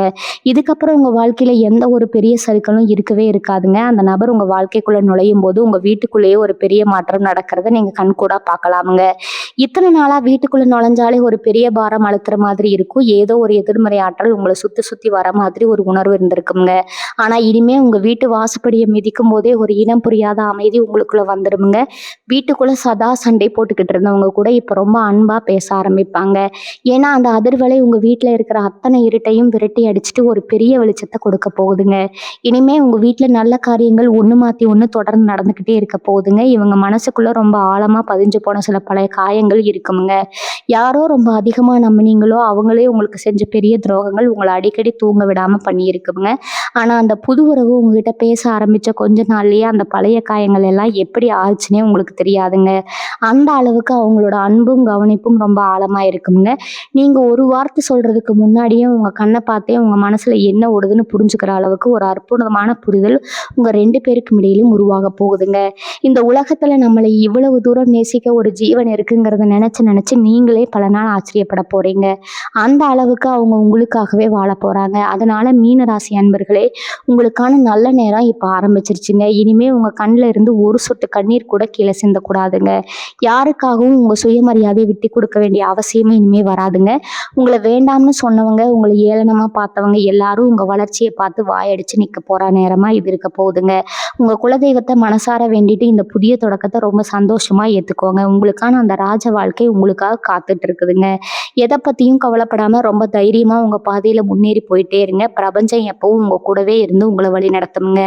இதுக்கப்புறம் உங்கள் வாழ்க்கையில் எந்த ஒரு பெரிய சறுக்கலும் இருக்கவே இருக்காதுங்க. அந்த நபர் உங்கள் வாழ்க்கைக்குள்ளே நுழையும் போது உங்கள் வீட்டுக்குள்ளேயே ஒரு பெரிய மாற்றம் நடக்கிறத நீங்கள் கண்கூடாக பார்க்கலாமுங்க. இத்தனை நாளாக வீட்டுக்குள்ளே நுழைஞ்சாலே ஒரு பெரிய பாரம் அழுத்துற மாதிரி இருக்கும். ஏதோ ஒரு எதிர்மறை ஆற்றல் உங்களை சுற்றி சுற்றி வர மாதிரி ஒரு உணர்வு இருந்திருக்குங்க. ஆனா இனிமே உங்க வீட்டு வாசப்படியை மிதிக்கும் போதே ஒரு இனம் புரியாத அமைதி உங்களுக்குள்ள வந்துடுமுங்க. வீட்டுக்குள்ள சதா சண்டை போட்டுக்கிட்டு இருந்தவங்க கூட இப்ப ரொம்ப அன்பா பேச ஆரம்பிப்பாங்க. ஏன்னா அந்த அதிர்வலை உங்க வீட்டுல இருக்கிற அத்தனை இருட்டையும் விரட்டி அடிச்சுட்டு ஒரு பெரிய வெளிச்சத்தை கொடுக்க போகுதுங்க. இனிமே உங்க வீட்டுல நல்ல காரியங்கள் ஒண்ணு மாத்தி ஒண்ணு தொடர்ந்து நடந்துகிட்டே இருக்க போகுதுங்க. இவங்க மனசுக்குள்ள ரொம்ப ஆழமா பதிஞ்சு போன சில பழைய காயங்கள் இருக்குமுங்க. யாரோ ரொம்ப அதிகமா நம்பினீங்களோ அவங்களே உங்களுக்கு செஞ்ச பெரிய துரோகங்கள் உங்களை அடிக்கடி தூங்க விடாம பண்ணியிருக்குங்க. ஆனா அந்த புது உறவு உங்ககிட்ட பேச ஆரம்பிச்ச கொஞ்ச நாள்லயே அந்த பழைய காயங்கள் எல்லாம் எப்படி ஆச்சுன்னே உங்களுக்கு தெரியாதுங்க. அந்த அளவுக்கு அவங்களோட அன்பும் கவனிப்பும் கவனிப்பும் ரொம்ப ஆழமா இருக்குங்க. நீங்க ஒரு வார்த்தை சொல்றதுக்கு முன்னாடியே உங்க கண்ண பார்த்தே உங்க மனசுல என்ன ஓடுதுன்னு புரிஞ்சுக்கிற அளவுக்கு ஒரு அற்புதமான புரிதல் உங்க 2 பேருக்கும் இடையிலும் உருவாக போகுதுங்க. இந்த உலகத்துல நம்மளை இவ்வளவு தூரம் நேசிக்க ஒரு ஜீவன் இருக்குங்கிறத நினைச்சு நினைச்சு நீங்களே பல நாள் ஆச்சரியப்பட போறீங்க. அந்த அளவுக்கு அவங்க உங்களுக்காகவே வாழப் போறாங்க. அதனால மீன ராசி அன்பர்களே, உங்களுக்கான நல்ல நேரம் இப்ப ஆரம்பிச்சிருச்சுங்க. இனிமே உங்க கண்ல இருந்து ஒரு சொட்டு கண்ணீர் கூட கீழே சிந்தக்கூடாதுங்க. யாருக்காகவும் உங்க சுயமரியாதையை விட்டு கொடுக்க வேண்டிய அவசியமே இனிமே வராதுங்க. உங்களை வேண்டாம்னு சொன்னவங்க, உங்களை ஏளனமா பார்த்தவங்க எல்லாரும் உங்க வளர்ச்சியை பார்த்து வாயடிச்சு நிக்க போற நேரமா இது இருக்க போகுதுங்க. உங்க குலதெய்வத்தை மனசார வேண்டிட்டு இந்த புதிய தொடக்கத்தை ரொம்ப சந்தோஷமா ஏத்துக்கோங்க. உங்களுக்கான அந்த ராஜ வாழ்க்கை உங்களுக்காக காத்துட்டு இருக்குதுங்க. எதை பத்தியும் கவலைப்படாம ரொம்ப தைரியமா உங்க பாதையில முன்னேறி போயிட்டே இருங்க. பிரபஞ்சம் எப்பவும் உங்க கூடவே இருந்து உங்களை வழி நடத்துங்க.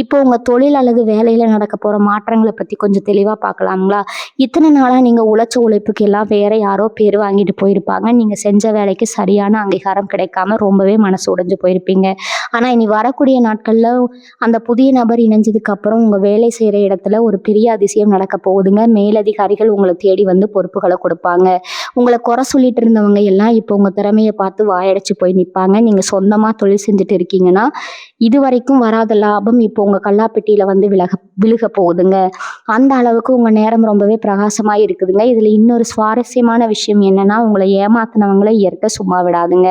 இப்போ உங்க தொழில் அல்லது வேலையில நடக்க போற மாற்றங்களை பத்தி கொஞ்சம் தெளிவா பார்க்கலாங்களா? இத்தனை நாளா நீங்க உழைச்ச உழைப்புக்கு எல்லாம் வேற யாரோ பேர் வாங்கிட்டு போயிருப்பாங்க. நீங்க செஞ்ச வேலைக்கு சரியான அங்கீகாரம் கிடைக்காம ரொம்பவே மனசு உடைஞ்சு போயிருப்பீங்க. ஆனா இனி வரக்கூடிய நாட்கள்ல அந்த புதிய நபர் இணைஞ்சதுக்கு அப்புறம் உங்க வேலை செய்யற இடத்துல ஒரு பெரிய அதிசயம் நடக்க போகுதுங்க. மேலதிகாரிகள் உங்களை தேடி வந்து பொறுப்புகளை கொடுப்பாங்க. உங்களை குறை சொல்லிட்டு இருந்தவங்க எல்லாம் இப்போ உங்க திறமையை பார்த்து வாயடைச்சு போய் நிற்பாங்க. நீங்க சொந்தமா தொழில் செஞ்சுட்டு இருக்கீங்கன்னா இது வரைக்கும் வராத லாபம் இப்போ உங்க கல்லாப்பெட்டியில வந்து விழுக போகுதுங்க. அந்த அளவுக்கு உங்க நேரம் ரொம்பவே பிரகாசமா இருக்குதுங்க. இதுல இன்னொரு சுவாரஸ்யமான விஷயம் என்னன்னா, உங்களை ஏமாத்தினவங்களை இயற்கை சும்மா விடாதுங்க.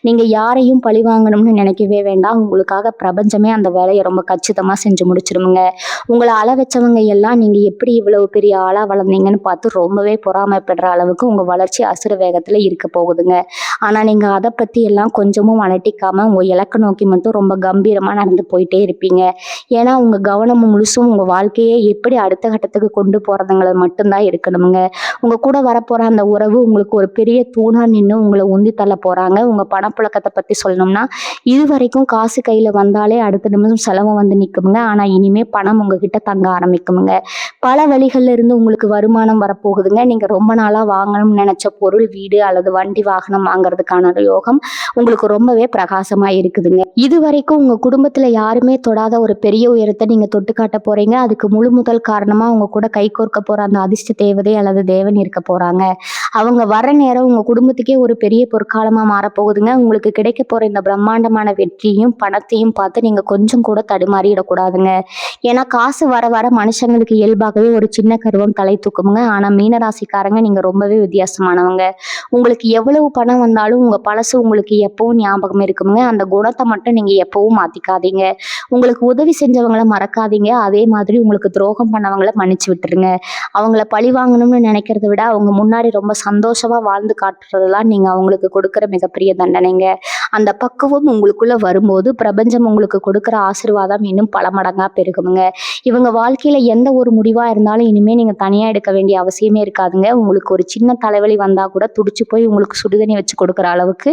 நீங்க யாரையும் பழி வாங்கணும்னு நினைக்கவே வேண்டாம். உங்களுக்காக பிரபஞ்சமே அந்த வேலையை ரொம்ப கச்சிதமா செஞ்சு முடிச்சிருமுங்க. உங்களை அள வச்சவங்க எல்லாம் நீங்க எப்படி இவ்வளவு பெரிய ஆளா வளர்ந்தீங்கன்னு பார்த்து ரொம்பவே பொறாமைப்படுற அளவுக்கு உங்க வளர்ச்சி அசுர வேகத்துல இருக்க போகுதுங்க. ஆனா நீங்க அதை பத்தி எல்லாம் கொஞ்சமும் அலட்டிக்காம உங்க இலக்கை நோக்கி மட்டும் ரொம்ப கம்பீரமா நடந்து போயிட்டே இருப்பீங்க. ஏன்னா உங்க கவனம் முழுசும் உங்க வாழ்க்கையை எப்படி அடுத்த கட்டத்துக்கு கொண்டு போறதுங்களை மட்டும்தான் இருக்கணுங்க. உங்க கூட வரப்போற அந்த உறவு உங்களுக்கு ஒரு பெரிய தூணா நின்று உங்களை உந்தி தள்ள போறாங்க. உங்க பணப்புழக்கத்தை பத்தி சொல்லணும்னா, இது வரைக்கும் காசு கையில வந்தாலே அடுத்த நிமிஷம் செலவு வந்து நிற்குமுங்க. ஆனா இனிமே பணம் உங்ககிட்ட தங்க ஆரம்பிக்குமுங்க. பல வழிகள்ல இருந்து உங்களுக்கு வருமானம் வரப்போகுதுங்க. நீங்க ரொம்ப நாளா வாங்கணும்னு நினைச்ச பொருள், வீடு அல்லது வண்டி வாகனம் வாங்குறதுக்கான யோகம் உங்களுக்கு ரொம்பவே பிரகாசமா இருக்குதுங்க. இது வரைக்கும் உங்க குடும்பத்துல யாருமே தொடாத ஒரு பெரிய உயரத்தை நீங்க தொட்டு காட்ட போறீங்க. அதுக்கு முழு முதல் காரணமா உங்க கூட கைகோர்க்க போற அந்த அதிர்ஷ்ட தேவதை அல்லது தேவன் இருக்க போறாங்க. அவங்க வர நேரம் உங்க குடும்பத்துக்கே ஒரு பெரிய பொற்காலமா மாறப்போகுதுங்க. உங்களுக்கு கிடைக்க போற இந்த பிரம்மாண்டமான வெற்றியும் பணத்தையும் பார்த்து நீங்க கொஞ்சம் கூட தடுமாறிடக்கூடாதுங்க. ஏன்னா காசு வர வர மனுஷங்களுக்கு இயல்பாகவே ஒரு சின்ன கருவம் தலை தூக்குமுங்க. ஆனா மீனராசிக்காரங்க நீங்க ரொம்பவே வித்தியாசமானவங்க. உங்களுக்கு எவ்வளவு பணம் வந்தாலும் உங்க பழசு உங்களுக்கு எப்பவும் ஞாபகம் இருக்குமுங்க. அந்த குணத்தை மட்டும் நீங்க எப்பவும் மாத்திக்காதீங்க. உங்களுக்கு உதவி செஞ்சவங்களை மறக்காதீங்க. அதே மாதிரி உங்களுக்கு துரோகம் பண்ணவங்களை மன்னிச்சு விட்டுருங்க. அவங்கள பழி வாங்கணும்னு நினைக்கிறத விட அவங்க முன்னாடி ரொம்ப சந்தோஷமா வாழ்ந்து காட்டுறதுலாம் நீங்க அவங்களுக்கு கொடுக்குற மிகப்பெரிய தண்டனைங்க. அந்த பக்குவம் உங்களுக்குள்ள வரும்போது பிரபஞ்சம் உங்களுக்கு கொடுக்குற ஆசீர்வாதம் இன்னும் பல மடங்கா பெருகுமுங்க. இவங்க வாழ்க்கையில எந்த ஒரு முடிவா இருந்தாலும் இனிமே நீங்க தனியா எடுக்க வேண்டிய அவசியமே இருக்காதுங்க. உங்களுக்கு ஒரு சின்ன தலைவலி வந்தா கூட துடிச்சு போய் உங்களுக்கு சுடுதண்ணி வச்சு கொடுக்குற அளவுக்கு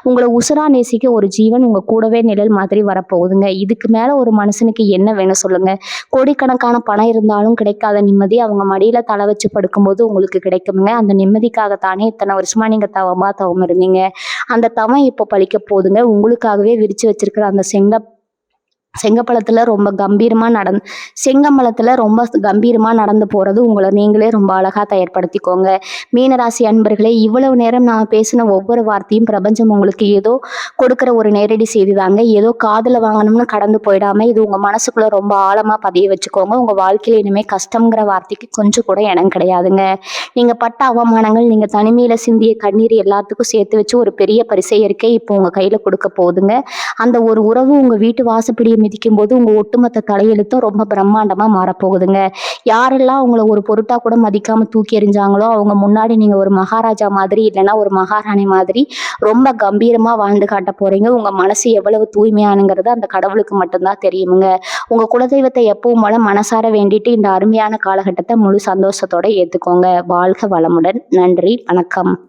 உங்களை உசுரா நேசிக்க ஒரு ஜீவன் உங்க கூடவே நிழல் மாதிரி வரப்போகுதுங்க. இதுக்கு மேல ஒரு மனுஷனுக்கு என்ன வேணும் சொல்லுங்க? கோடிக்கணக்கான பணம் இருந்தாலும் கிடைக்காத நிம்மதி அவங்க மடியில தலை வச்சு படுக்கும்போது உங்களுக்கு கிடைக்குமுங்க. அந்த நிம்மதிக்காகத்தானே இத்தனை வருஷமா நீங்க தவம் இருந்தீங்க. அந்த தவம் இப்போ பழிக்க போகுதுங்க. உங்களுக்காகவே விரிச்சு வச்சிருக்கிற அந்த செங்கம்பலத்துல ரொம்ப கம்பீரமா நடந்து போறது உங்களை நீங்களே ரொம்ப அழகா தயார்படுத்திக்கோங்க. மீனராசி அன்பர்களே, இவ்வளவு நேரம் நான் பேசின ஒவ்வொரு வார்த்தையும் பிரபஞ்சம் உங்களுக்கு ஏதோ கொடுக்குற ஒரு நேரடி செய்தி தாங்க. ஏதோ காதுல வாங்கணும்னு கடந்து போயிடாம இது உங்க மனசுக்குள்ள ரொம்ப ஆழமா பதிய வச்சுக்கோங்க. உங்க வாழ்க்கையில இனிமே கஷ்டம்ங்கிற வார்த்தைக்கு கொஞ்சம் கூட இடம் கிடையாதுங்க. நீங்க பட்ட அவமானங்கள், நீங்க தனிமையில சிந்திய கண்ணீர் எல்லாத்துக்கும் சேர்த்து வச்சு ஒரு பெரிய பரிசை இருக்கை இப்போ உங்க கையில கொடுக்க போகுதுங்க. அந்த ஒரு உறவு உங்க வீட்டு வாசப்படியை மிதிக்கும் போது உங்க ஒட்டுமொத்த தலையெழுத்தும் ரொம்ப பிரம்மாண்டமா மாறப்போகுதுங்க. யாரெல்லாம் உங்களை ஒரு பொருட்டா கூட மதிக்காம தூக்கி எறிஞ்சாங்களோ அவங்க முன்னாடி நீங்க ஒரு மகாராஜா மாதிரி இல்லைன்னா ஒரு மகாராணி மாதிரி ரொம்ப கம்பீரமா வாழ்ந்து காட்ட போறீங்க. உங்க மனசு எவ்வளவு தூய்மையானுங்கிறது அந்த கடவுளுக்கு மட்டும்தான் தெரியுமுங்க. உங்க குலதெய்வத்தை எப்பவும் போல மனசார வேண்டிட்டு இந்த அருமையான காலகட்டத்தை முழு சந்தோஷத்தோட ஏத்துக்கோங்க. வாழ்க வளமுடன். நன்றி, வணக்கம்.